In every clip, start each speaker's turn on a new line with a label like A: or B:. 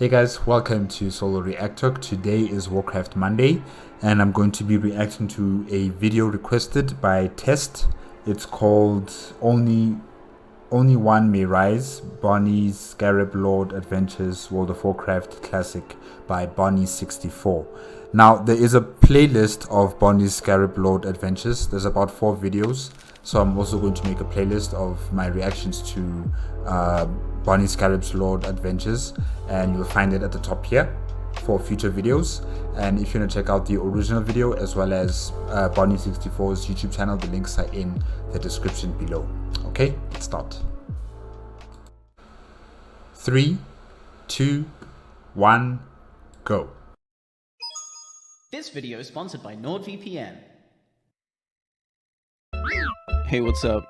A: Hey guys, welcome to Solo ReacTalk. Today is Warcraft Monday and I'm going to be reacting to a video requested by Test. It's called Only One May Rise, Barny's Scarab Lord Adventures World of Warcraft Classic by Barny64. Now there is a playlist of Barny's Scarab Lord Adventures. There's about 4 videos. So I'm also going to make a playlist of my reactions to Barny Scarab's Lord Adventures, and you'll find it at the top here for future videos. And if you want to check out the original video as well as Barny64's YouTube channel, the links are in the description below. Okay, let's start. 3, 2, 1, go.
B: This video is sponsored by NordVPN. Hey, what's up?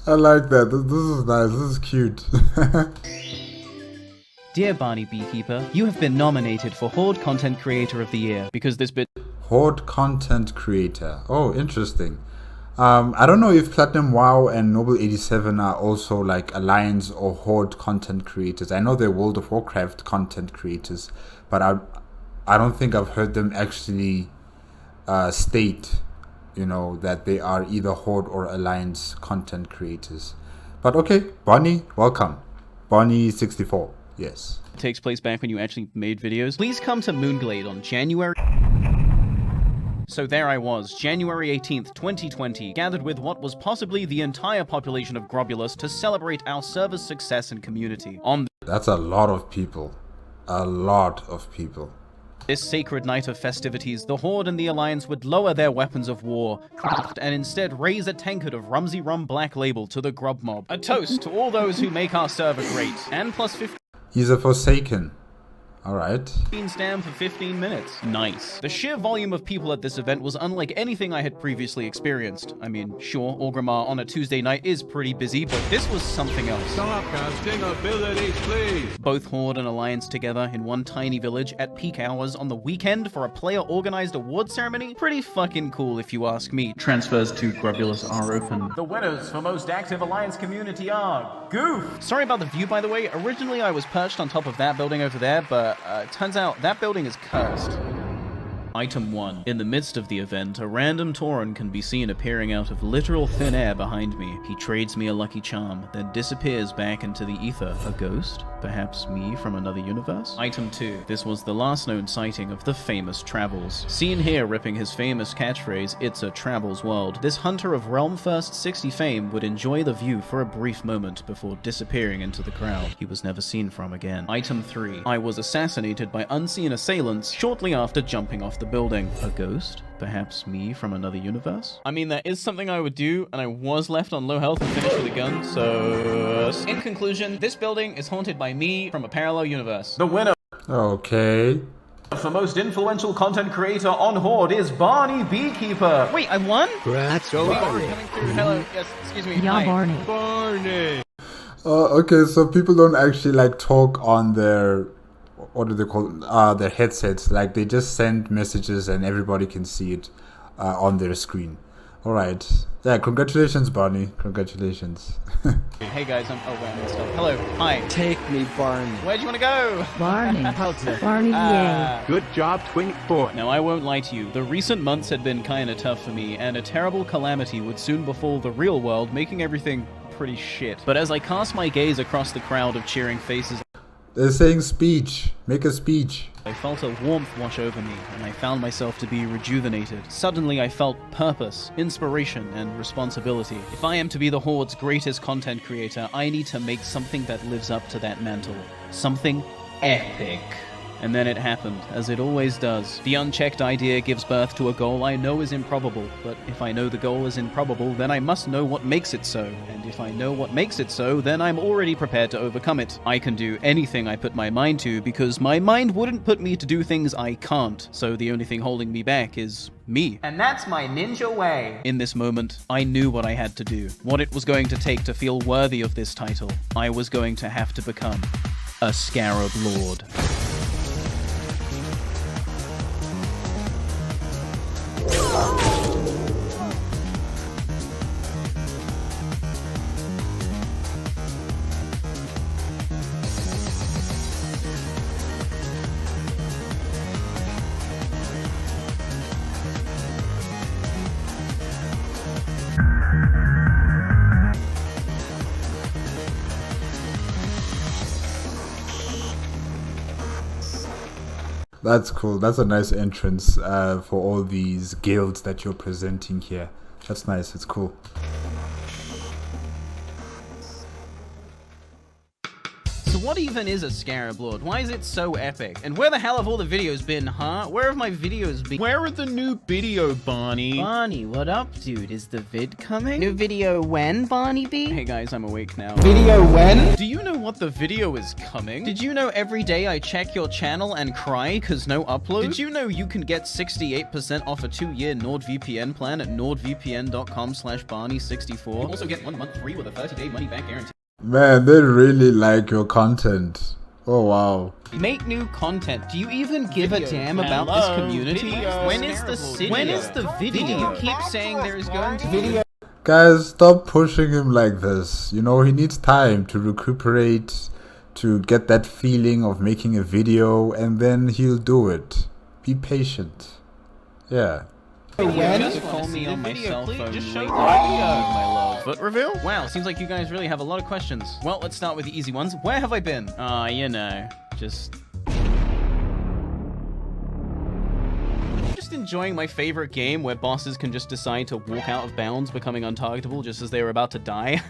A: I like that. This is nice. This is cute.
B: Dear Barny Beekeeper, you have been nominated for Horde Content Creator of the Year because this bit...
A: Horde Content Creator. Oh, interesting. I don't know if Platinum WoW and Noble 87 are also like Alliance or Horde content creators. I know they're World of Warcraft content creators, but I don't think I've heard them actually state, that they are either Horde or Alliance content creators. But okay, Barny, welcome. Barny64, yes.
B: takes place back when you actually made videos. Please come to Moonglade on January... So there I was, January 18th, 2020, gathered with what was possibly the entire population of Grobulus to celebrate our server's success and community. On
A: That's a lot of people. A lot of people.
B: this sacred night of festivities, the Horde and the Alliance would lower their weapons of war, and instead raise a tankard of Rumsy Rum Black Label to the Grub Mob. A toast to all those who make our server great, and plus 15
A: He's a Forsaken. Alright.
B: stam for 15 minutes. Nice. The sheer volume of people at this event was unlike anything I had previously experienced. I mean, sure, Orgrimmar on a Tuesday night is pretty busy, but this was something else.
C: Stop casting abilities, please!
B: Both Horde and Alliance together in one tiny village at peak hours on the weekend for a player-organized award ceremony? Pretty fucking cool if you ask me. Transfers to Grobulus are open. The winners for most active Alliance community are... Goof! Sorry about the view, by the way. Originally I was perched on top of that building over there, but it turns out that building is cursed. Item 1. In the midst of the event, a random Tauren can be seen appearing out of literal thin air behind me. He trades me a lucky charm, then disappears back into the ether. A ghost? Perhaps me from another universe? Item 2. This was the last known sighting of the famous Travels. Seen here ripping his famous catchphrase, "It's a Travels world." This hunter of Realm First 60 fame would enjoy the view for a brief moment before disappearing into the crowd. He was never seen from again. Item 3. I was assassinated by unseen assailants shortly after jumping off the building. A ghost? Perhaps me from another universe? I mean, that is something I would do, and I was left on low health and finished with a gun, so... In conclusion, this building is haunted by me from a parallel universe. The winner
A: Okay.
B: for most influential content creator on Horde is Barny Beekeeper. Wait, I won?
C: That's
B: Wait,
C: over.
B: coming through. Hello, yes, excuse me.
D: Yeah,
B: Hi.
D: Barney.
C: Barney!
A: Okay, so people don't actually like talk on their... What do they call their headsets? Like they just send messages and everybody can see it on their screen. All right, yeah. Congratulations, Barny. Congratulations.
B: Hey guys, I'm stuff. Hello, hi.
C: Take me, Barney.
B: Where'd you want to go?
D: Barney.
C: How's it?
D: Barney, yay.
C: Good job, Twink Boy.
B: Now, I won't lie to you. The recent months had been kinda tough for me, and a terrible calamity would soon befall the real world, making everything pretty shit. But as I cast my gaze across the crowd of cheering faces,
A: They're saying speech. Make a speech.
B: I felt a warmth wash over me, and I found myself to be rejuvenated. Suddenly, I felt purpose, inspiration, and responsibility. If I am to be the Horde's greatest content creator, I need to make something that lives up to that mantle. Something epic. And then it happened, as it always does. The unchecked idea gives birth to a goal I know is improbable, but if I know the goal is improbable, then I must know what makes it so. And if I know what makes it so, then I'm already prepared to overcome it. I can do anything I put my mind to, because my mind wouldn't put me to do things I can't. So the only thing holding me back is me. And that's my ninja way. In this moment, I knew what I had to do, what it was going to take to feel worthy of this title. I was going to have to become a Scarab Lord.
A: That's cool. That's a nice entrance for all these guilds that you're presenting here. That's nice. It's cool.
B: So what even is a Scarab Lord? Why is it so epic? And where the hell have all the videos been, huh? Where have my videos been? Where are the new video, Barney?
D: Barney, what up, dude? Is the vid coming? New video when, Barny B?
B: Hey guys, I'm awake now.
D: Video when?
B: Do you know what the video is coming? Did you know every day I check your channel and cry cause no upload? Did you know you can get 68% off a 2-year NordVPN plan at nordvpn.com/Barney64? You also get 1 month free with a 30-day money-back guarantee.
A: Man, they really like your content. Oh wow.
B: Make new content. Do you even give a damn about this community? When is the city? When is the video? You keep saying there is going to be
A: Guys, stop pushing him like this. You know, he needs time to recuperate, to get that feeling of making a video, and then he'll do it. Be patient. Yeah.
B: Just call me on my cell phone. Just show the video, my love. Foot reveal? Wow, seems like you guys really have a lot of questions. Well, let's start with the easy ones. Where have I been? You know, just enjoying my favorite game where bosses can just decide to walk out of bounds, becoming untargetable just as they were about to die.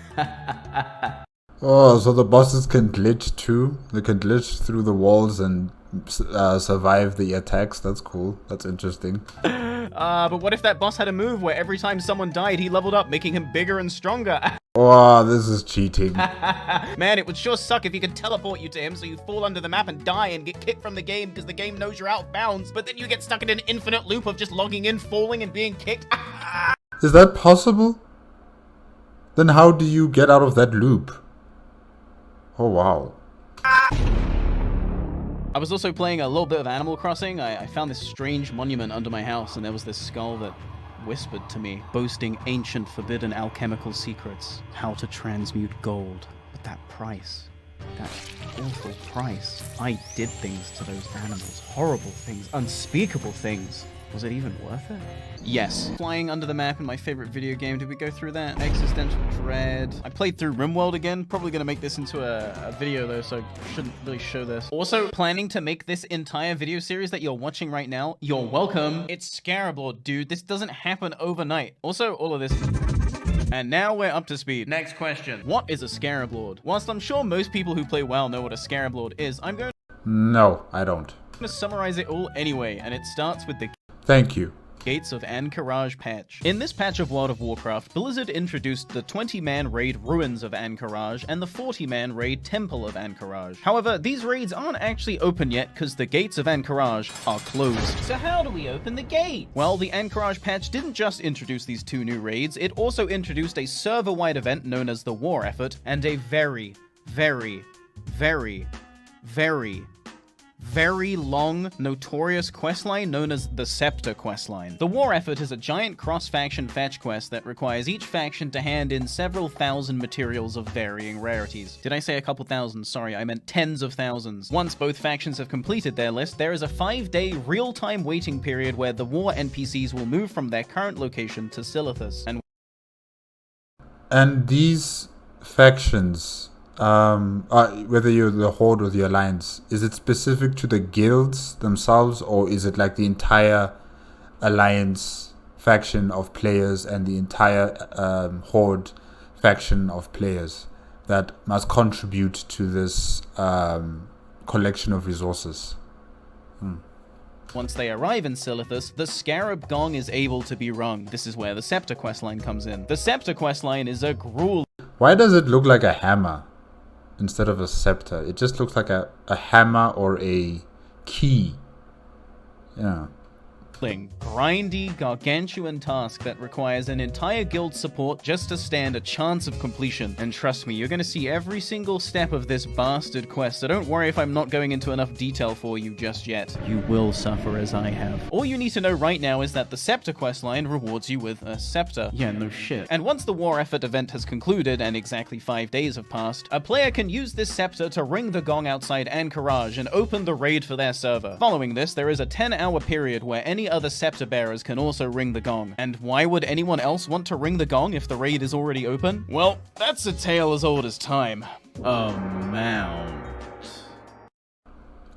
A: Oh, so the bosses can glitch too? They can glitch through the walls and survive the attacks? That's cool. That's interesting.
B: But what if that boss had a move where every time someone died, he leveled up, making him bigger and stronger?
A: Oh, this is cheating.
B: Man, it would sure suck if he could teleport you to him so you fall under the map and die and get kicked from the game because the game knows you're out of bounds, but then you get stuck in an infinite loop of just logging in, falling, and being kicked.
A: Is that possible? Then how do you get out of that loop? Oh, wow.
B: I was also playing a little bit of Animal Crossing. I found this strange monument under my house, and there was this skull that whispered to me, boasting ancient forbidden alchemical secrets, how to transmute gold. But that price, that awful price. I did things to those animals, horrible things, unspeakable things. Was it even worth it? Yes. Flying under the map in my favorite video game. Did we go through that? Existential Dread. I played through RimWorld again. Probably going to make this into a video though, so I shouldn't really show this. Also, planning to make this entire video series that you're watching right now. You're welcome. It's Scarab Lord, dude. This doesn't happen overnight. Also, all of this... And now we're up to speed. Next question. What is a Scarab Lord? Whilst I'm sure most people who play WoW know what a Scarab Lord is, I'm going
A: No, I don't.
B: to summarize it all anyway, and it starts with the
A: Thank you.
B: Gates of Anchorage patch. In this patch of World of Warcraft, Blizzard introduced the 20-man raid Ruins of Anchorage and the 40-man raid Temple of Anchorage. However, these raids aren't actually open yet because the Gates of Anchorage are closed.
D: So how do we open the gate?
B: Well, the Anchorage patch didn't just introduce these two new raids, it also introduced a server-wide event known as the War Effort and a very, very, very, very long, notorious questline known as the Scepter questline. The War Effort is a giant cross-faction fetch quest that requires each faction to hand in several thousand materials of varying rarities. Did I say a couple thousand? Sorry, I meant tens of thousands. Once both factions have completed their list, there is a 5-day real-time waiting period where the war NPCs will move from their current location to Silithus.
A: And these factions... whether you're the Horde or the Alliance, is it specific to the guilds themselves, or is it like the entire Alliance faction of players and the entire Horde faction of players that must contribute to this collection of resources?
B: Once they arrive in Silithus, the Scarab Gong is able to be rung. This is where the Scepter questline comes in. The Scepter questline is a gruel.
A: Why does it look like a hammer instead of a scepter? It just looks like a hammer or a key. Yeah.
B: Grindy, gargantuan task that requires an entire guild's support just to stand a chance of completion. And trust me, you're gonna see every single step of this bastard quest, so don't worry if I'm not going into enough detail for you just yet. You will suffer as I have. All you need to know right now is that the Scepter questline rewards you with a scepter. Yeah, no shit. And once the War Effort event has concluded and exactly 5 days have passed, a player can use this scepter to ring the gong outside Anchorage and open the raid for their server. Following this, there is a 10-hour period where any other scepter bearers can also ring the gong. And why would anyone else want to ring the gong if the raid is already open? Well, that's a tale as old as time. A mount.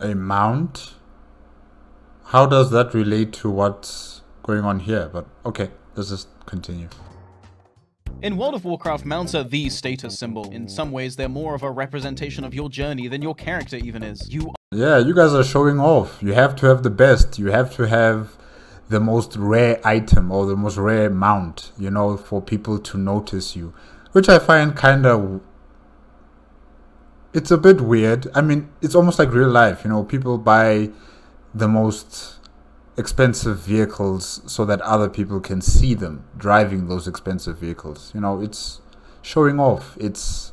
A: A mount? How does that relate to what's going on here? But okay, let's just continue.
B: In World of Warcraft, mounts are the status symbol. In some ways, they're more of a representation of your journey than your character even is.
A: Yeah, you guys are showing off. You have to have the best. You have to have the most rare item or the most rare mount, you know, for people to notice you. Which I find kind of... It's a bit weird. I mean, it's almost like real life, you know. People buy the most expensive vehicles so that other people can see them driving those expensive vehicles. You know, it's showing off. It's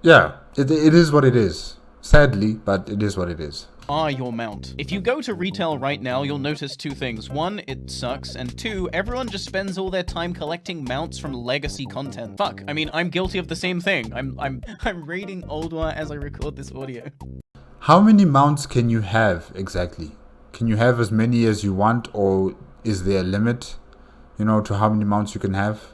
A: yeah, it is what it is, sadly, but it is what it is.
B: Are your mount. If you go to retail right now, you'll notice two things. One, it sucks, and two, everyone just spends all their time collecting mounts from legacy content. Fuck, I mean, I'm guilty of the same thing. I'm raiding Oldwa as I record this audio.
A: How many mounts can you have exactly? Can you have as many as you want, or is there a limit, you know, to how many mounts you can have?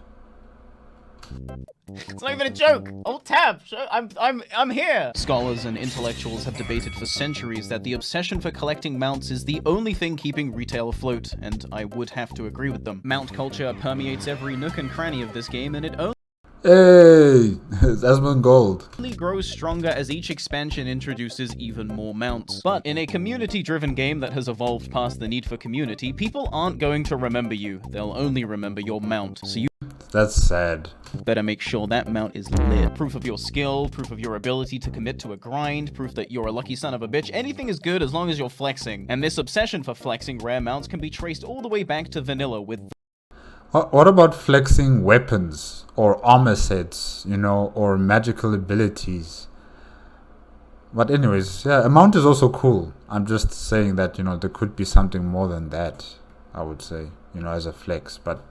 B: It's not even a joke. Alt tab. I'm here. Scholars and intellectuals have debated for centuries that the obsession for collecting mounts is the only thing keeping retail afloat, and I would have to agree with them. Mount culture permeates every nook and cranny of this game, and it
A: Hey, it's Asmongold.
B: only grows stronger as each expansion introduces even more mounts. But in a community-driven game that has evolved past the need for community, people aren't going to remember you. They'll only remember your mount. So you
A: That's sad.
B: better make sure that mount is lit. Proof of your skill, proof of your ability to commit to a grind, proof that you're a lucky son of a bitch. Anything is good as long as you're flexing. And this obsession for flexing rare mounts can be traced all the way back to vanilla with
A: What about flexing weapons or armor sets, you know, or magical abilities? But anyways, yeah, a mount is also cool. I'm just saying that, you know, there could be something more than that, I would say, you know, as a flex. But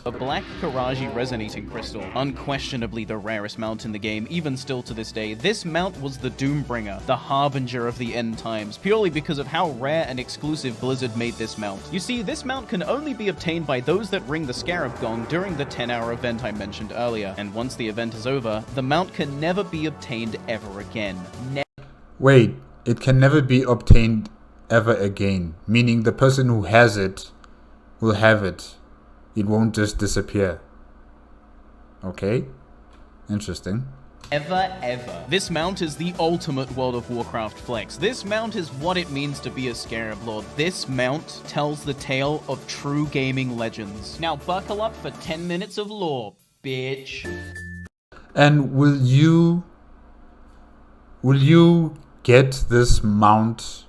B: a black Karaji resonating crystal, unquestionably the rarest mount in the game, even still to this day. This mount was the Doombringer, the harbinger of the end times, purely because of how rare and exclusive Blizzard made this mount. You see, this mount can only be obtained by those that ring the Scarab gong during the 10-hour event I mentioned earlier, and once the event is over, the mount can never be obtained ever again.
A: wait, it can never be obtained ever again, meaning the person who has it will have it. It won't just disappear. Okay, interesting.
B: Ever. This mount is the ultimate World of Warcraft flex. This mount is what it means to be a Scarab Lord. This mount tells the tale of true gaming legends. Now buckle up for 10 minutes of lore, bitch.
A: And will you get this mount,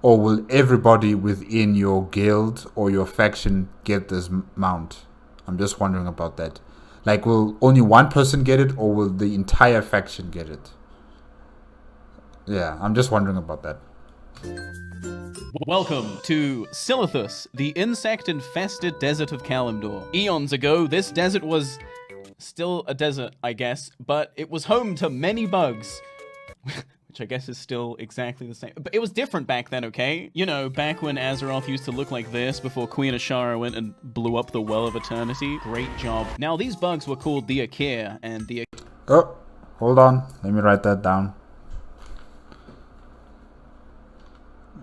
A: or will everybody within your guild or your faction get this mount? I'm just wondering about that. Like, will only one person get it, or will the entire faction get it? Yeah, I'm just wondering about that.
B: Welcome to Silithus, the insect-infested desert of Kalimdor. Eons ago, this desert was still a desert, I guess, but it was home to many bugs. Which I guess is still exactly the same. But it was different back then, okay? You know, back when Azeroth used to look like this before Queen Ashara went and blew up the Well of Eternity. Great job. Now, these bugs were called the Akir, and the...
A: Oh, hold on. Let me write that down.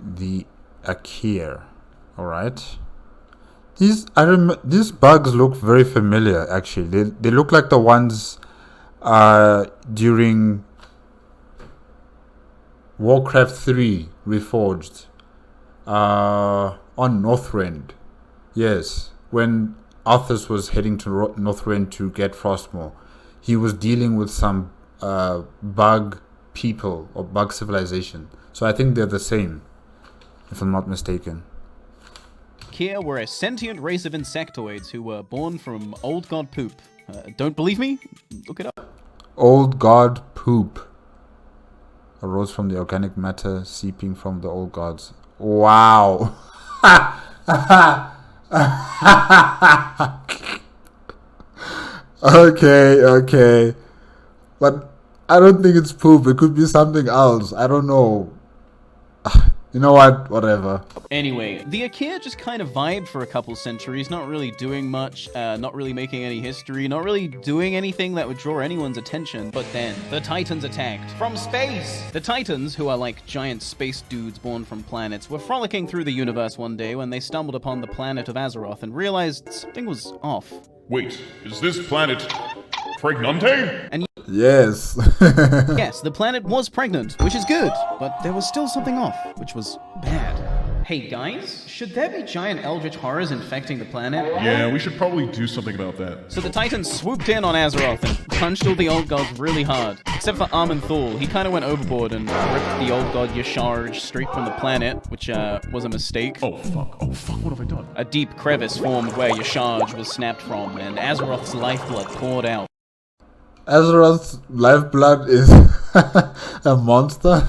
A: The Akir. Alright. These bugs look very familiar, actually. They look like the ones during Warcraft 3 Reforged on Northrend. Yes, when Arthas was heading to Northrend to get Frostmourne, he was dealing with some bug people or bug civilization. So I think they're the same, if I'm not mistaken.
B: Akir were a sentient race of insectoids who were born from old god poop. Don't believe me? Look it up.
A: Old god poop arose from the organic matter seeping from the old gods. Wow. Okay. But I don't think it's poop. It could be something else. I don't know. You know what? Whatever.
B: Anyway, the Akir just kind of vibed for a couple centuries, not really doing much, not really making any history, not really doing anything that would draw anyone's attention. But then, the Titans attacked. From space! The Titans, who are like giant space dudes born from planets, were frolicking through the universe one day when they stumbled upon the planet of Azeroth and realized something was off.
E: Wait, is this planet Pregnante?
B: And
A: Yes.
B: yes, the planet was pregnant, which is good, but there was still something off, which was bad. Hey guys, should there be giant eldritch horrors infecting the planet?
E: Yeah, we should probably do something about that.
B: So the Titans swooped in on Azeroth and punched all the old gods really hard. Except for Thul, he kind of went overboard and ripped the old god Yasharj straight from the planet, which was a mistake.
E: Oh fuck, what have I done?
B: A deep crevice formed where Yasharj was snapped from, and Azeroth's lifeblood poured out.
A: Azeroth's lifeblood is a monster?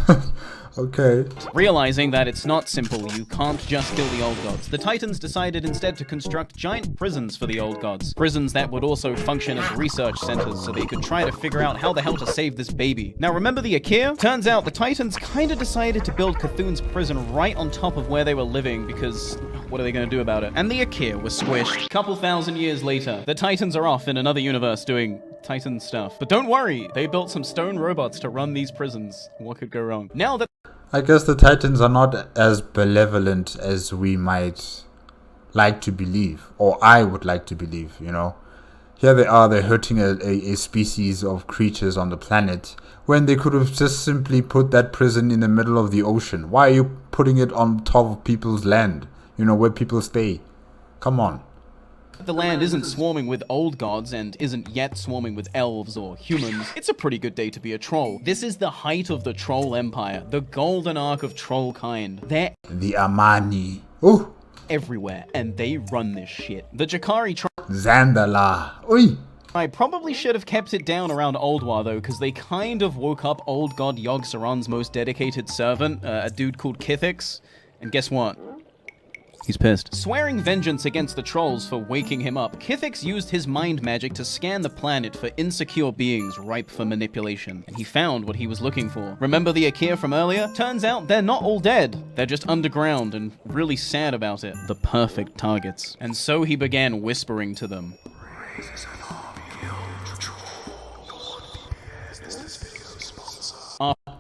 A: Okay.
B: Realizing that it's not simple, you can't just kill the old gods, the Titans decided instead to construct giant prisons for the old gods. Prisons that would also function as research centers so they could try to figure out how the hell to save this baby. Now remember the Akir? Turns out the Titans kinda decided to build Cthulhu's prison right on top of where they were living because what are they gonna do about it? And the Akir was squished. Couple thousand years later, the Titans are off in another universe doing Titan stuff. But don't worry, they built some stone robots to run these prisons. What could go wrong? Now that
A: I guess the Titans are not as benevolent as we might like to believe, or I would like to believe, you know. Here they are, they're hurting a species of creatures on the planet, when they could have just simply put that prison in the middle of the ocean. Why are you putting it on top of people's land, you know, where people stay? Come on.
B: the land isn't swarming with old gods and isn't yet swarming with elves or humans, it's a pretty good day to be a troll. This is the height of the troll empire, the golden arc of troll kind. They're
A: The Amani. Ooh.
B: everywhere, and they run this shit. The Jakari
A: Zandala. Oi.
B: I probably should have kept it down around Oldwar though, because they kind of woke up old god Yogg-Saron's most dedicated servant, a dude called Kithix, and guess what? He's pissed. Swearing vengeance against the trolls for waking him up, Kithix used his mind magic to scan the planet for insecure beings ripe for manipulation, and he found what he was looking for. Remember the Akir from earlier? Turns out they're not all dead. They're just underground and really sad about it. The perfect targets. And so he began whispering to them.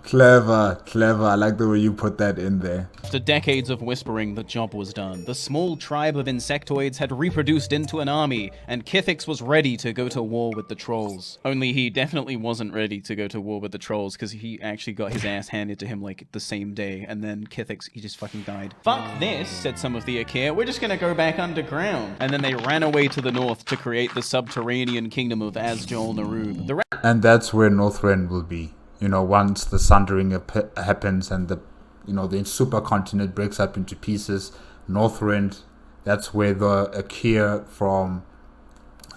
A: Clever, clever. I like the way you put that in there.
B: After decades of whispering, the job was done. The small tribe of insectoids had reproduced into an army, and Kithix was ready to go to war with the trolls. Only he definitely wasn't ready to go to war with the trolls, because he actually got his ass handed to him like the same day, and then Kithix, he just fucking died. Fuck this, said some of the Akir, we're just gonna go back underground. And then they ran away to the north to create the subterranean kingdom of Azjol Narub.
A: And that's where Northrend will be. You know, once the sundering happens and the supercontinent breaks up into pieces, Northrend, that's where the Akir from,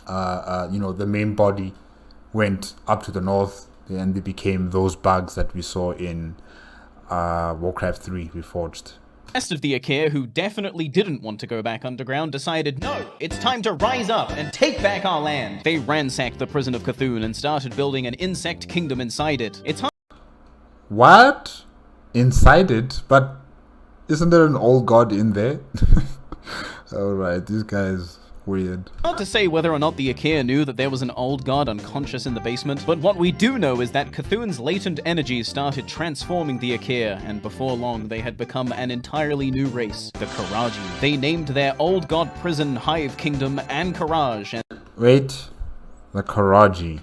A: the main body went up to the north, and they became those bugs that we saw in Warcraft 3 Reforged.
B: The rest of the Akir, who definitely didn't want to go back underground, decided, no, it's time to rise up and take back our land. They ransacked the prison of Cthulhu and started building an insect kingdom inside it. It's hard.
A: What? Inside it? But isn't there an old god in there? Alright, this guy's weird.
B: Hard to say whether or not the Akir knew that there was an old god unconscious in the basement, but what we do know is that Cthulhu's latent energies started transforming the Akir, and before long they had become an entirely new race, the Karaji. They named their old god prison hive kingdom Ankaraj, and
A: Wait, the Karaji.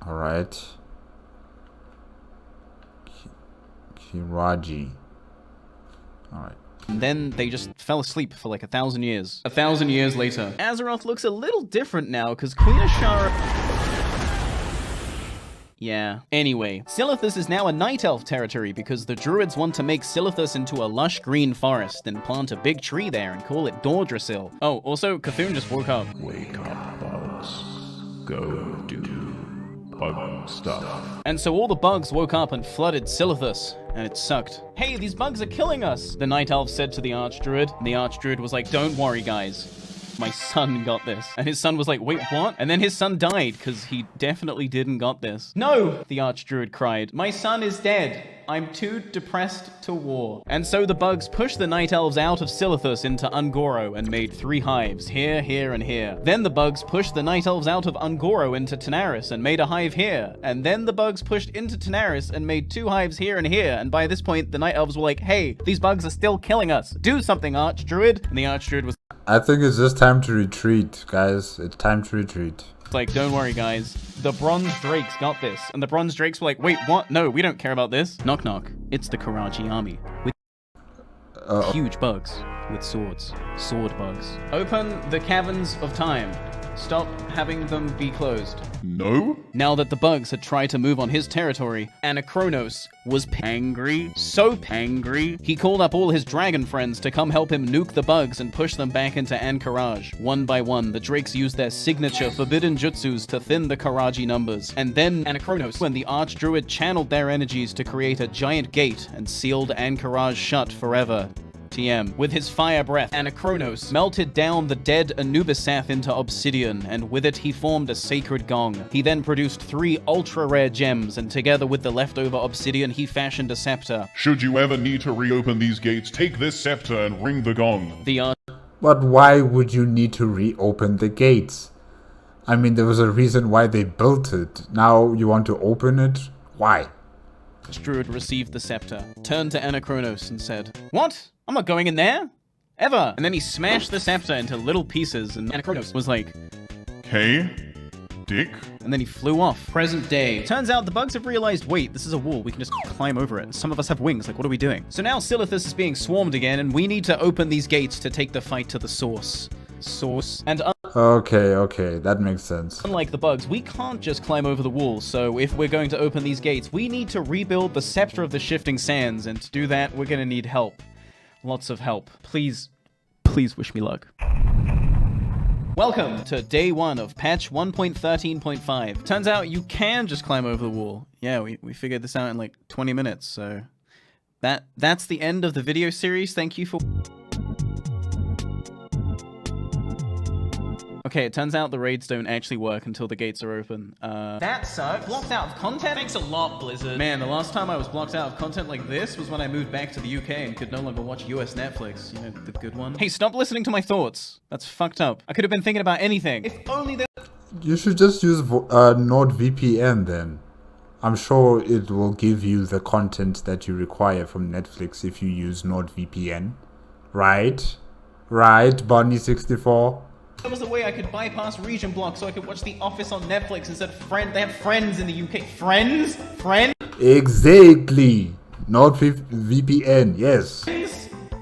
A: Alright. Kiraji. Alright.
B: and then they just fell asleep for like 1,000 years. 1,000 years later, Azeroth looks a little different now, because Queen Ashara... Yeah. Anyway, Silithus is now a Night Elf territory because the Druids want to make Silithus into a lush green forest and plant a big tree there and call it Dordrasil. Oh, also, Cthulhu just woke up.
E: Wake up, bugs. Go do bug stuff.
B: And so all the bugs woke up and flooded Silithus, and it sucked. Hey, these bugs are killing us, the Night Elf said to the Archdruid. And the Archdruid was like, don't worry, guys. My son got this. And his son was like, wait, what? And then his son died, because he definitely didn't got this. No, the Archdruid cried. My son is dead. I'm too depressed to war. And so the bugs pushed the night elves out of Silithus into Ungoro and made 3 hives, here, here, and here. Then the bugs pushed the night elves out of Ungoro into Tanaris and made a hive here. And then the bugs pushed into Tanaris and made 2 hives here and here. And by this point, the night elves were like, hey, these bugs are still killing us. Do something, Archdruid. And the Archdruid was
A: I think it's just time to retreat, guys. It's time to retreat.
B: like, don't worry, guys. The Bronze Drakes got this. And the Bronze Drakes were like, wait, what? No, we don't care about this. Knock, knock. It's the Karaji army. With huge bugs. With swords. Sword bugs. Open the caverns of time. Stop having them be closed.
E: No?
B: Now that the bugs had tried to move on his territory, Anachronos was angry, so angry, he called up all his dragon friends to come help him nuke the bugs and push them back into Ankaraj. One by one, the Drakes used their signature forbidden jutsus to thin the Karaji numbers. And then Anachronos, when the Archdruid channeled their energies to create a giant gate and sealed Ankaraj shut forever. TM. With his fire breath, Anachronos melted down the dead Anubisath into obsidian, and with it he formed a sacred gong. He then produced 3 ultra-rare gems, and together with the leftover obsidian, he fashioned a scepter.
E: Should you ever need to reopen these gates, take this scepter and ring the gong.
B: The
A: But why would you need to reopen the gates? I mean, there was a reason why they built it. Now you want to open it? Why?
B: Archdruid received the scepter, turned to Anachronos and said, "What? I'm not going in there. Ever." And then he smashed the scepter into little pieces, and Anachronos was like,
E: Hey, Dick?
B: and then he flew off. Present day. Turns out the bugs have realized, wait, this is a wall, we can just climb over it. Some of us have wings, like what are we doing? So now Silithus is being swarmed again, and we need to open these gates to take the fight to the source. And
A: Okay, that makes sense.
B: unlike the bugs, we can't just climb over the wall, so if we're going to open these gates, we need to rebuild the Scepter of the Shifting Sands, and to do that, we're gonna need help. Lots of help. Please wish me luck. Welcome to day 1 of patch 1.13.5. Turns out you can just climb over the wall. Yeah, we figured this out in like 20 minutes, so that's the end of the video series. Thank you for... Okay, it turns out the raids don't actually work until the gates are open. That sucks. Blocked out of content? Thanks a lot, Blizzard. Man, the last time I was blocked out of content like this was when I moved back to the UK and could no longer watch US Netflix. You know, the good one. Hey, stop listening to my thoughts. That's fucked up. I could have been thinking about anything. If only there...
A: You should just use NordVPN then. I'm sure it will give you the content that you require from Netflix if you use NordVPN. Right, Barny64?
B: That was the way I could bypass region block so I could watch The Office on Netflix instead of They have Friends in the UK. Friends?
A: Exactly. NordVPN, yes.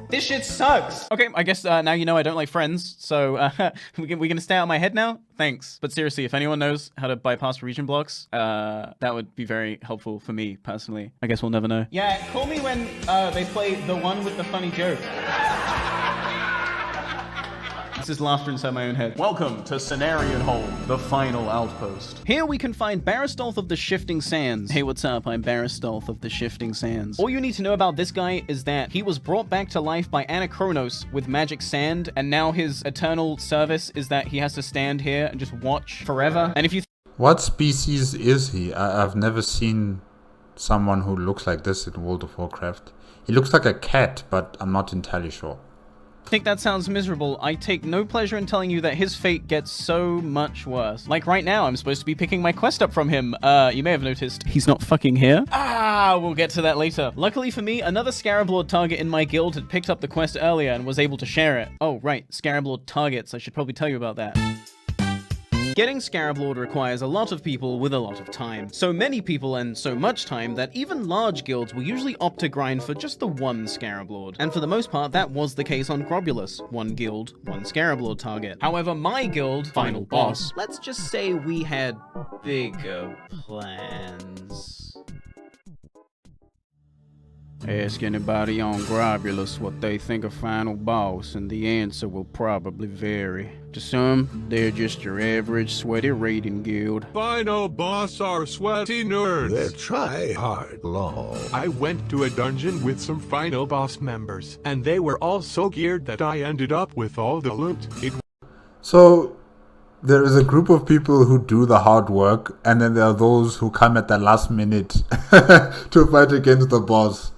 B: This shit sucks. Okay, I guess now you know I don't like Friends, so we gonna stay out of my head now? Thanks. But seriously, if anyone knows how to bypass region blocks, that would be very helpful for me, personally. I guess we'll never know. Yeah, call me when they play the one with the funny joke. This is laughter inside my own head. Welcome to Cenarian Hole, the final outpost. Here we can find Baristolf of the Shifting Sands. Hey, what's up? I'm Baristolf of the Shifting Sands. All you need to know about this guy is that he was brought back to life by Anachronos with magic sand, and now his eternal service is that he has to stand here and just watch forever. And if you...
A: What species is he? I've never seen someone who looks like this in World of Warcraft. He looks like a cat, but I'm not entirely sure.
B: Think that sounds miserable, I take no pleasure in telling you that his fate gets so much worse. Like right now, I'm supposed to be picking my quest up from him. You may have noticed he's not fucking here. We'll get to that later. Luckily for me, another Scarab Lord target in my guild had picked up the quest earlier and was able to share it. Oh, right, Scarab Lord targets. I should probably tell you about that. Getting Scarab Lord requires a lot of people with a lot of time. So many people and so much time that even large guilds will usually opt to grind for just the one Scarab Lord. And for the most part, that was the case on Grobulus. One guild, one Scarab Lord target. However, my guild, Final Boss, let's just say we had bigger plans. Ask anybody on Grobulus what they think of Final Boss, and the answer will probably vary. To some, they're just your average sweaty raiding guild.
C: Final Boss are sweaty nerds.
F: They're try-hard lol.
C: I went to a dungeon with some Final Boss members, and they were all so geared that I ended up with all the loot.
A: So, there is a group of people who do the hard work, and then there are those who come at the last minute to fight against the boss.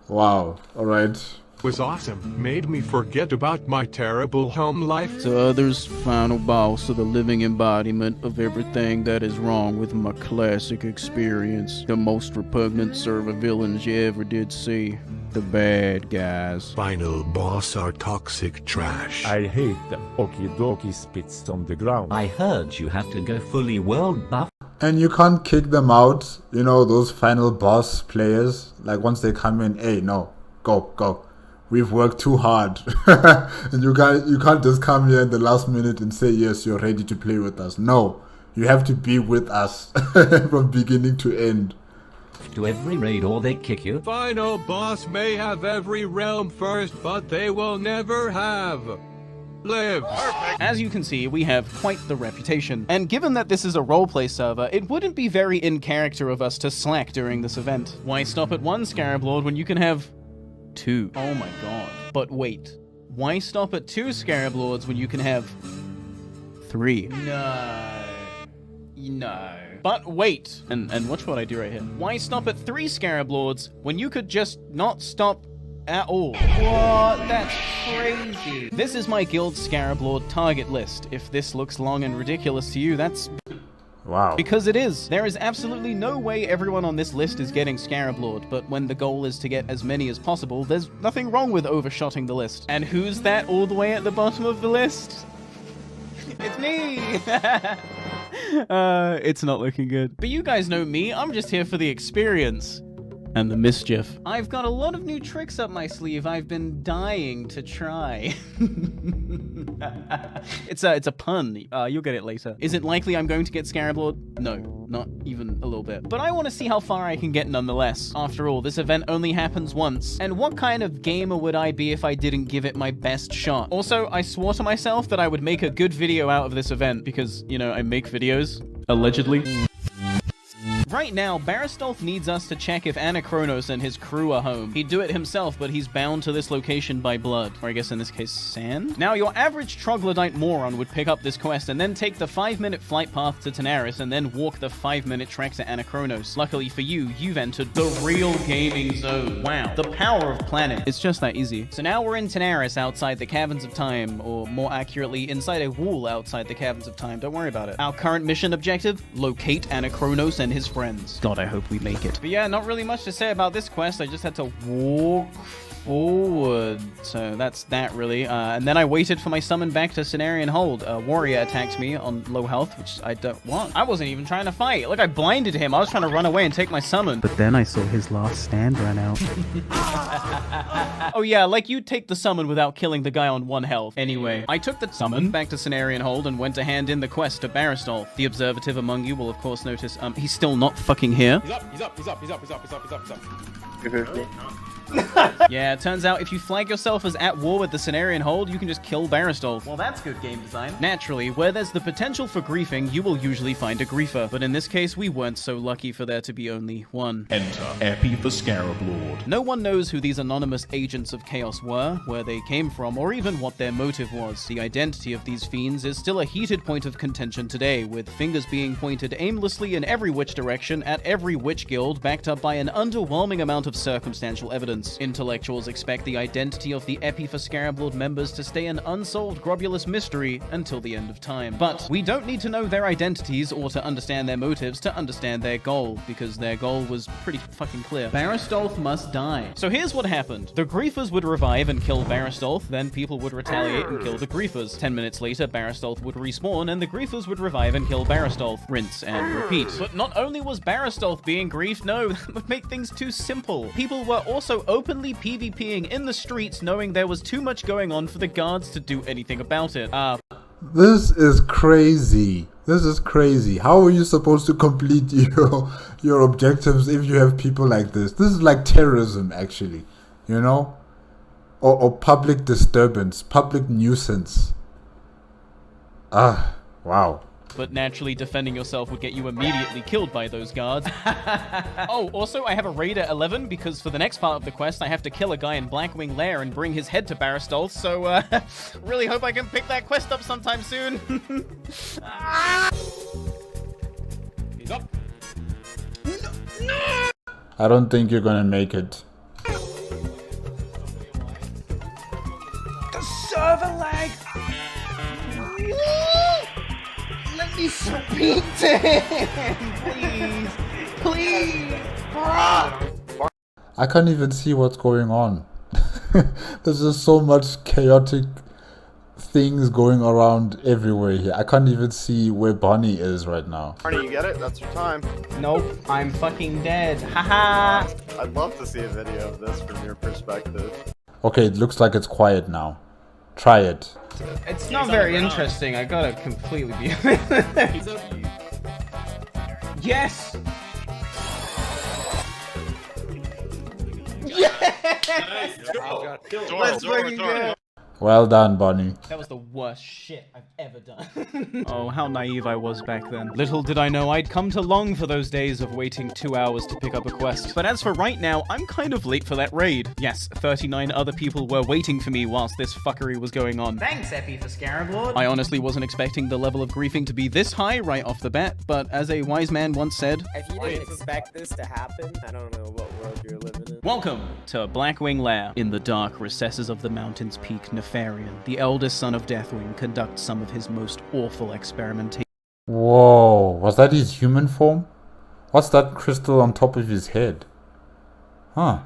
A: Wow. All right.
C: Was awesome. Made me forget about my terrible home life.
B: To others, final boss of the living embodiment of everything that is wrong with my classic experience. The most repugnant server villains you ever did see. The bad guys.
F: Final boss are toxic trash.
G: I hate them. Okidoki spits on the ground.
H: I heard you have to go fully world buff.
A: And you can't kick them out, you know, those final boss players. Like once they come in, hey, no, go. We've worked too hard. And you can't just come here in the last minute and say, yes, you're ready to play with us. No, you have to be with us from beginning to end.
H: To every raid or they kick you.
C: Final boss may have every realm first, but they will never have live.
B: As you can see, we have quite the reputation. And given that this is a roleplay server, it wouldn't be very in character of us to slack during this event. Why stop at one Scarab Lord when you can have 2? Oh my god. But wait. Why stop at 2 Scarab Lords when you can have 3? No. But wait. And watch what I do right here. Why stop at 3 Scarab Lords when you could just not stop at all? What? That's crazy. This is my guild Scarab Lord target list. If this looks long and ridiculous to you, that's...
A: Wow.
B: Because it is. There is absolutely no way everyone on this list is getting Scarab Lord, but when the goal is to get as many as possible, there's nothing wrong with overshotting the list. And who's that all the way at the bottom of the list? It's me! It's not looking good. But you guys know me, I'm just here for the experience. And the mischief. I've got a lot of new tricks up my sleeve I've been dying to try. It's a pun. You'll get it later. Is it likely I'm going to get Scarab Lord? No, not even a little bit. But I want to see how far I can get nonetheless. After all, this event only happens once. And what kind of gamer would I be if I didn't give it my best shot? Also, I swore to myself that I would make a good video out of this event because, you know, I make videos. Allegedly. Right now, Baristolf needs us to check if Anachronos and his crew are home. He'd do it himself, but he's bound to this location by blood. Or I guess in this case, sand? Now, your average troglodyte moron would pick up this quest and then take the 5-minute flight path to Tanaris and then walk the 5-minute trek to Anachronos. Luckily for you, you've entered the real gaming zone. Wow. The power of planning. It's just that easy. So now we're in Tanaris outside the Caverns of Time, or more accurately, inside a wall outside the Caverns of Time. Don't worry about it. Our current mission objective? Locate Anachronos and his friends. God, I hope we make it. But yeah, not really much to say about this quest. I just had to walk forward. So that's that, really. And then I waited for my summon back to Cenarian Hold. A warrior attacked me on low health, which I don't want. I wasn't even trying to fight. Look, I blinded him. I was trying to run away and take my summon. But then I saw his last stand run out. Oh yeah, like you'd take the summon without killing the guy on 1 health. Anyway, I took the summon back to Cenarian Hold and went to hand in the quest to Baristolf. The observative among you will of course notice, he's still not fucking here.
I: He's up.
B: Yeah, it turns out if you flag yourself as at war with the Cenarian Hold, you can just kill Baristolf. Well, that's good game design. Naturally, where there's the potential for griefing, you will usually find a griefer. But in this case, we weren't so lucky for there to be only one.
E: Enter Epi the Scarab Lord.
B: No one knows who these anonymous agents of chaos were, where they came from, or even what their motive was. The identity of these fiends is still a heated point of contention today, with fingers being pointed aimlessly in every which direction at every witch guild, backed up by an underwhelming amount of circumstantial evidence. Intellectuals expect the identity of the Epi for Scarab Lord members to stay an unsolved Grobulus mystery until the end of time. But we don't need to know their identities or to understand their motives to understand their goal, because their goal was pretty fucking clear. Baristolf must die. So here's what happened. The griefers would revive and kill Baristolf, then people would retaliate and kill the griefers. 10 minutes later, Baristolf would respawn and the griefers would revive and kill Baristolf. Rinse and repeat. But not only was Baristolf being griefed, no, that would make things too simple. People were also openly PvPing in the streets knowing there was too much going on for the guards to do anything about it.
A: This is crazy. This is crazy. How are you supposed to complete your objectives if you have people like this? This is like terrorism, actually, you know? Or public disturbance, public nuisance. Wow.
B: But naturally, defending yourself would get you immediately killed by those guards. Oh, also, I have a raid at 11 because for the next part of the quest, I have to kill a guy in Blackwing Lair and bring his head to Barristol, so really hope I can pick that quest up sometime soon. He's up. No!
A: I don't think you're gonna make it.
D: The server lag! Let me speak to him! Please! Please!
A: I can't even see what's going on. There's just so much chaotic things going around everywhere here. I can't even see where Barney is right now.
I: Barney, you get it? That's your time.
D: Nope, I'm fucking dead. Haha!
I: I'd love to see a video of this from your perspective.
A: Okay, it looks like it's quiet now. Try it.
D: It's not very interesting, I gotta completely be Yes!
I: Let's fucking go!
A: Well done, Barney.
D: That was the worst shit I've ever done.
B: Oh, how naive I was back then. Little did I know I'd come to long for those days of waiting 2 hours to pick up a quest. But as for right now, I'm kind of late for that raid. Yes, 39 other people were waiting for me whilst this fuckery was going on.
D: Thanks, Epi, for Scarab Lord.
B: I honestly wasn't expecting the level of griefing to be this high right off the bat, but as a wise man once said,
J: if you didn't expect this to happen, I don't know what world you're living in.
B: welcome to Blackwing Lair. In the dark recesses of the mountain's peak, Nefarian, the eldest son of Deathwing, conducts some of his most awful experimentation.
A: Whoa, was that his human form? What's that crystal on top of his head? Huh.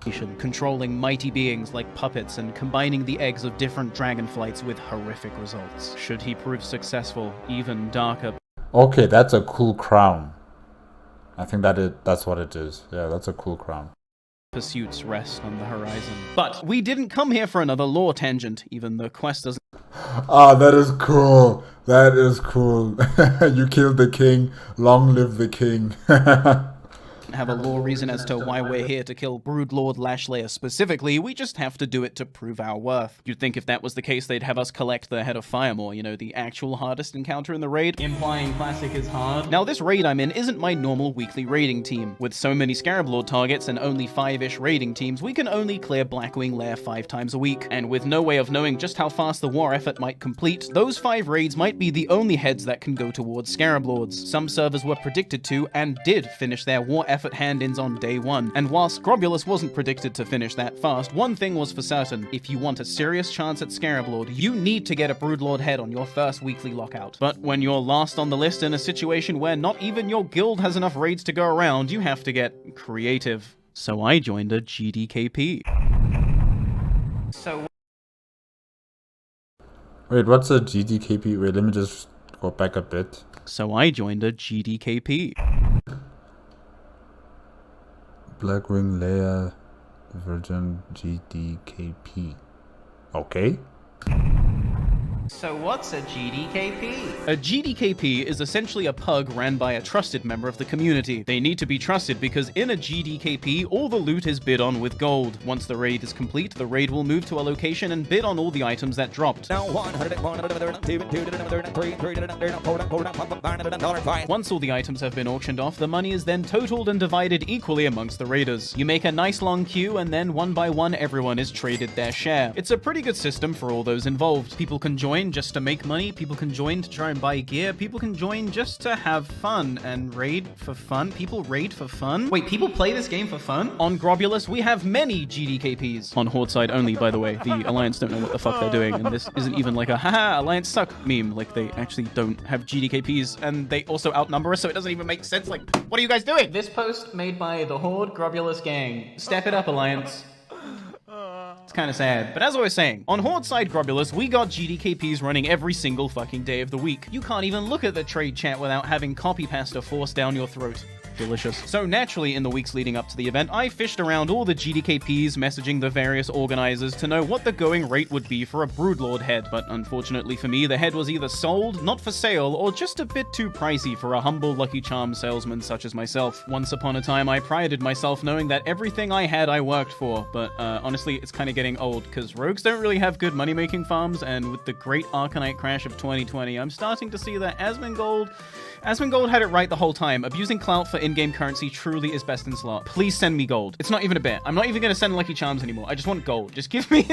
B: Controlling mighty beings like puppets and combining the eggs of different dragonflights with horrific results. Should he prove successful, even darker.
A: Okay, that's a cool crown. I think that's what it is. Yeah, that's a cool crown.
B: Pursuits rest on the horizon. But we didn't come here for another lore tangent, even the quest doesn't.
A: Ah, that is cool. That is cool. You killed the king. Long live the king.
B: Have a lore reason as to why we're here to kill Broodlord Lashlayer specifically, we just have to do it to prove our worth. You'd think if that was the case they'd have us collect the Head of Firemaw, you know, the actual hardest encounter in the raid.
D: Implying Classic is hard.
B: Now this raid I'm in isn't my normal weekly raiding team. With so many Scarab Lord targets and only 5-ish raiding teams, we can only clear Blackwing Lair 5 times a week. And with no way of knowing just how fast the war effort might complete, those 5 raids might be the only heads that can go towards Scarab Lords. Some servers were predicted to, and did, finish their war effort hand-ins on day 1. And while Scrobulus wasn't predicted to finish that fast, one thing was for certain: if you want a serious chance at Scarab Lord, you need to get a Broodlord head on your first weekly lockout. But when you're last on the list in a situation where not even your guild has enough raids to go around, you have to get creative. So I joined a GDKP.
D: So
A: Wait, what's a GDKP? Wait, let me just go back a bit.
B: So I joined a GDKP.
A: Blackwing Lair Virgin GDKP. Okay.
D: So what's a GDKP?
B: A GDKP is essentially a pug ran by a trusted member of the community. They need to be trusted because in a GDKP, all the loot is bid on with gold. Once the raid is complete, the raid will move to a location and bid on all the items that dropped. Once all the items have been auctioned off, the money is then totaled and divided equally amongst the raiders. You make a nice long queue, and then one by one, everyone is traded their share. It's a pretty good system for all those involved. People can join just to make money, people can join to try and buy gear, people can join just to have fun and raid for fun. People raid for fun? Wait, people play this game for fun? On Grobulus, we have many GDKPs. On Horde side only, by the way. The Alliance don't know what the fuck they're doing, and this isn't even like a haha, Alliance suck meme. Like, they actually don't have GDKPs, and they also outnumber us, so it doesn't even make sense. Like, what are you guys doing? This post made by the Horde Grobulus gang. Step it up, Alliance. It's kind of sad. But as I was saying, on Horde side Grobulus, we got GDKPs running every single fucking day of the week. You can't even look at the trade chat without having copy pasta forced down your throat. delicious. So naturally, in the weeks leading up to the event, I fished around all the GDKPs, messaging the various organizers to know what the going rate would be for a Broodlord head, but unfortunately for me, the head was either sold, not for sale, or just a bit too pricey for a humble Lucky Charm salesman such as myself. Once upon a time, I prided myself knowing that everything I had I worked for, but honestly, it's kind of getting old, because rogues don't really have good money-making farms, and with the great Arcanite crash of 2020, I'm starting to see that Asmongold had it right the whole time. Abusing clout for in-game currency truly is best in slot. Please send me gold. It's not even a bit. I'm not even going to send Lucky Charms anymore. I just want gold. Just give me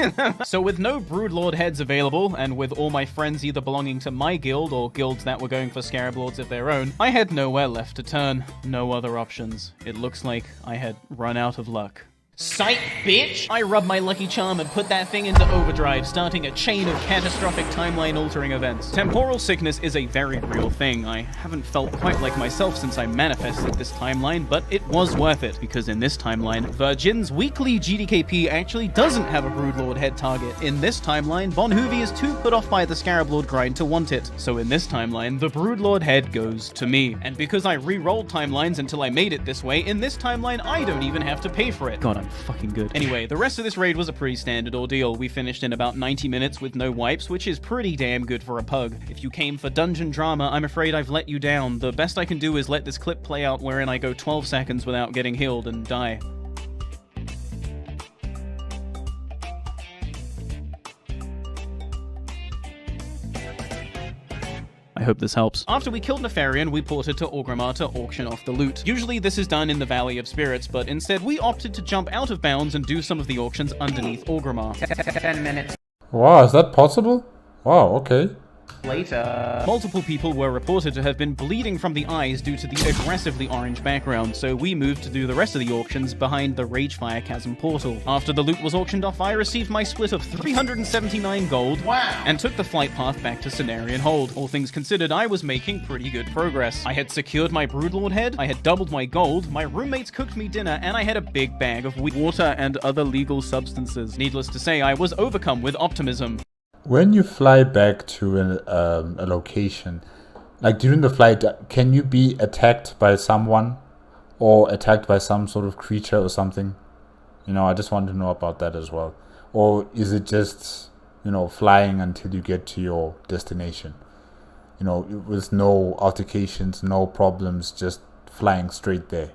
B: So with no Broodlord heads available, and with all my friends either belonging to my guild or guilds that were going for Scarab Lords of their own, I had nowhere left to turn. No other options. It looks like I had run out of luck. Sight, bitch! I rubbed my Lucky Charm and put that thing into overdrive, starting a chain of catastrophic timeline-altering events. Temporal sickness is a very real thing. I haven't felt quite like myself since I manifested this timeline, but it was worth it, because in this timeline, Virgin's weekly GDKP actually doesn't have a Broodlord head target. In this timeline, Bon Hoovy is too put off by the Scarab Lord grind to want it. So in this timeline, the Broodlord head goes to me. And because I re-rolled timelines until I made it this way, in this timeline, I don't even have to pay for it. God, I'm fucking good. Anyway, the rest of this raid was a pretty standard ordeal. We finished in about 90 minutes with no wipes, which is pretty damn good for a pug. If you came for dungeon drama, I'm afraid I've let you down. The best I can do is let this clip play out wherein I go 12 seconds without getting healed and die. I hope this helps. After we killed Nefarian, we ported to Orgrimmar to auction off the loot. Usually this is done in the Valley of Spirits, but instead we opted to jump out of bounds and do some of the auctions underneath Orgrimmar. 10 minutes.
A: Wow, is that possible? Wow, okay.
B: Later. Multiple people were reported to have been bleeding from the eyes due to the aggressively orange background, so we moved to do the rest of the auctions behind the Ragefire Chasm portal. After the loot was auctioned off, I received my split of 379 gold, and took the flight path back to Cenarian Hold. All things considered, I was making pretty good progress. I had secured my Broodlord head, I had doubled my gold, my roommates cooked me dinner, and I had a big bag of water and other legal substances. Needless to say, I was overcome with optimism.
A: When you fly back to a location, like during the flight, can you be attacked by someone or attacked by some sort of creature or something? You know, I just want to know about that as well. Or is it just, you know, flying until you get to your destination? You know, with no altercations, no problems, just flying straight there.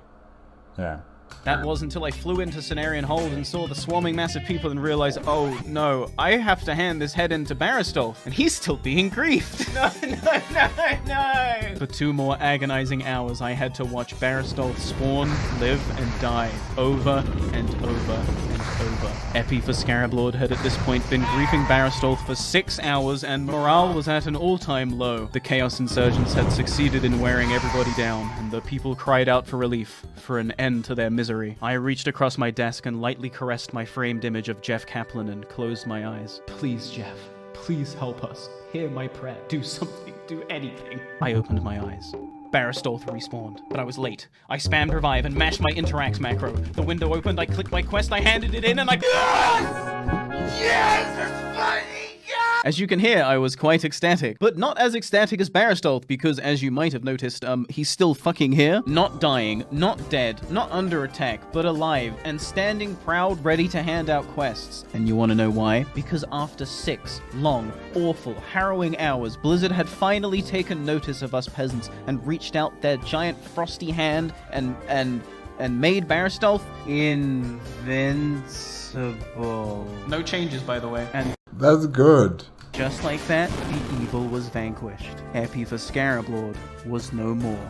A: Yeah.
B: That was until I flew into Cenarian Hold and saw the swarming mass of people and realized, oh no, I have to hand this head into Barristolf, and he's still being griefed. No. For 2 more agonizing hours, I had to watch Barristolf spawn, live, and die, over and over and over. Epi for Scarab Lord had at this point been griefing Barristolf for 6 hours, and morale was at an all-time low. The Chaos Insurgents had succeeded in wearing everybody down, and the people cried out for relief, for an end to their misery. I reached across my desk and lightly caressed my framed image of Jeff Kaplan and closed my eyes. Please, Jeff. Please help us. Hear my prayer. Do something. Do anything. I opened my eyes. Barristolf respawned, but I was late. I spammed revive and mashed my interact macro. The window opened, I clicked my quest, I handed it in, and I... Yes! It's funny! As you can hear, I was quite ecstatic, but not as ecstatic as Barristolf, because as you might have noticed, he's still fucking here, not dying, not dead, not under attack, but alive, and standing proud, ready to hand out quests. And you want to know why? Because after 6 long, awful, harrowing hours, Blizzard had finally taken notice of us peasants and reached out their giant frosty hand and made Barristolf invincible. No changes, by the way. And
A: that's good.
B: Just like that, the evil was vanquished. Happy for Scarab Lord was no more.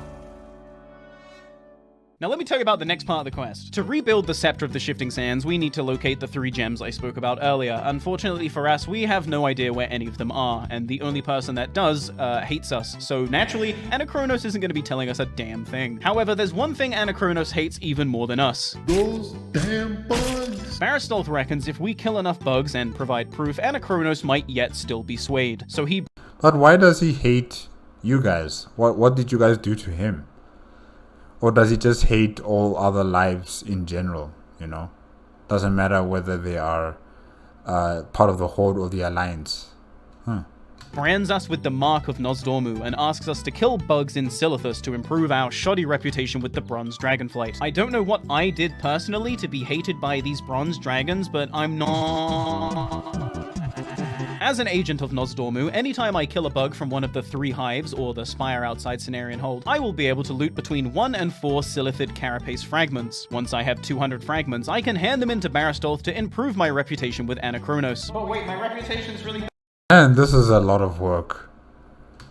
B: Now let me tell you about the next part of the quest. To rebuild the Scepter of the Shifting Sands, we need to locate the 3 gems I spoke about earlier. Unfortunately for us, we have no idea where any of them are, and the only person that does hates us. So naturally, Anachronos isn't going to be telling us a damn thing. However, there's one thing Anachronos hates even more than us.
F: Those damn bugs!
B: Barristolf reckons if we kill enough bugs and provide proof, Anachronos might yet still be swayed. So he...
A: But why does he hate you guys? What did you guys do to him? Or does he just hate all other lives in general, you know? Doesn't matter whether they are part of the Horde or the Alliance.
B: brands us with the mark of Nosdormu and asks us to kill bugs in Silithus to improve our shoddy reputation with the bronze dragonflight. I don't know what I did personally to be hated by these bronze dragons, but I'm not... As an agent of Nosdormu, anytime I kill a bug from one of the 3 hives, or the spire outside Cenarian Hold, I will be able to loot between 1 and 4 Silithid carapace fragments. Once I have 200 fragments, I can hand them into Barastolf to improve my reputation with Anachronos. Oh wait, my reputation's really
A: And this is a lot of work.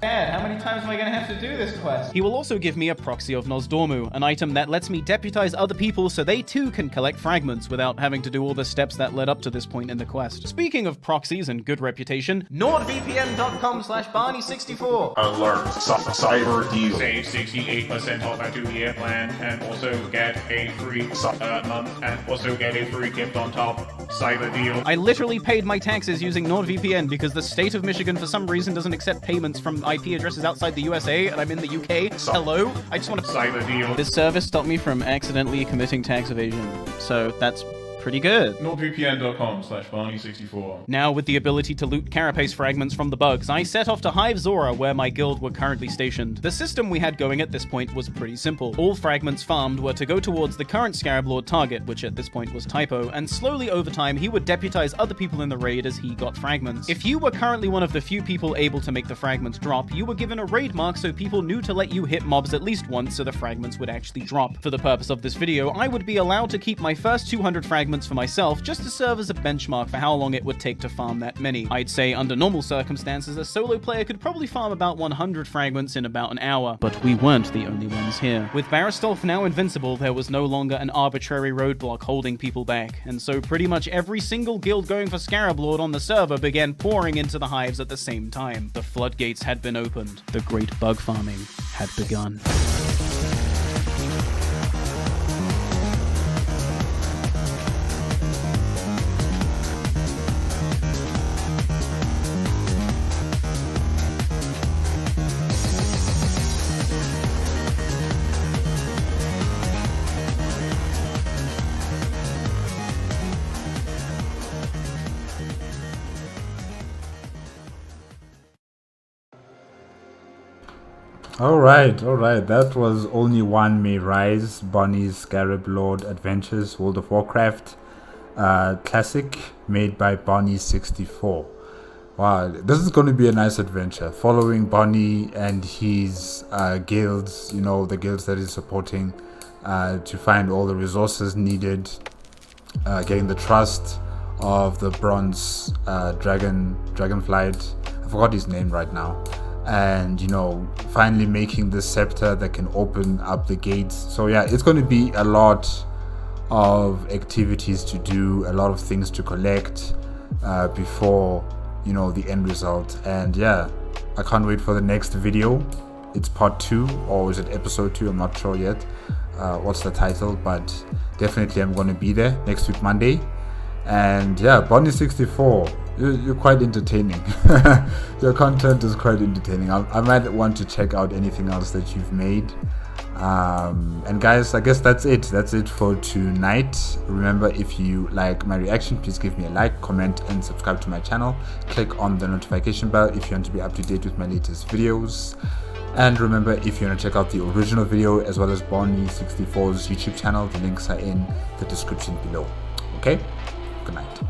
B: bad. How many times am I gonna have to do this quest? He will also give me a proxy of Nosdormu, an item that lets me deputize other people so they too can collect fragments without having to do all the steps that led up to this point in the quest. Speaking of proxies and good reputation, nordvpn.com/Barny64.
E: Alert. Cyber deal. Save 68% off our 2-year plan and also get a free month and also get a free gift on top. Cyber deal.
B: I literally paid my taxes using NordVPN because the state of Michigan for some reason doesn't accept payments from IP addresses outside the USA and I'm in the UK. Hello? I just want to...
E: Cyber deal.
B: This service stopped me from accidentally committing tax evasion, so that's pretty good.
E: nordvpn.com/Barny64.
B: Now, with the ability to loot carapace fragments from the bugs, I set off to Hive Zora, where my guild were currently stationed. The system we had going at this point was pretty simple. All fragments farmed were to go towards the current Scarab Lord target, which at this point was Typo, and slowly over time he would deputize other people in the raid as he got fragments. If you were currently one of the few people able to make the fragments drop, you were given a raid mark so people knew to let you hit mobs at least once so the fragments would actually drop. For the purpose of this video, I would be allowed to keep my first 200 fragments for myself just to serve as a benchmark for how long it would take to farm that many. I'd say under normal circumstances, a solo player could probably farm about 100 fragments in about an hour, but we weren't the only ones here. With Barastolf now invincible, there was no longer an arbitrary roadblock holding people back, and so pretty much every single guild going for Scarab Lord on the server began pouring into the hives at the same time. The floodgates had been opened. The great bug farming had begun.
A: Alright, that was Only One May Rise, Barny's Scarab Lord Adventures, World of Warcraft classic, made by Barny64. Wow, this is going to be a nice adventure, following Barny and his guilds, you know, the guilds that he's supporting, to find all the resources needed, getting the trust of the bronze dragonflight. I forgot his name right now. And, you know, finally making the scepter that can open up the gates. So yeah, it's going to be a lot of activities to do, a lot of things to collect before, you know, the end result. And yeah, I can't wait for the next video. It's part 2, or is it episode 2? I'm not sure yet what's the title, but definitely I'm going to be there next week Monday. And yeah, Barny64, you're quite entertaining. Your content is quite entertaining. I might want to check out anything else that you've made. And guys, I guess that's it for tonight. Remember, if you like my reaction, please give me a like, comment, and subscribe to my channel. Click on the notification bell if you want to be up to date with my latest videos. And remember, if you want to check out the original video as well as Barny64's YouTube channel, the links are in the description below. Okay, good night.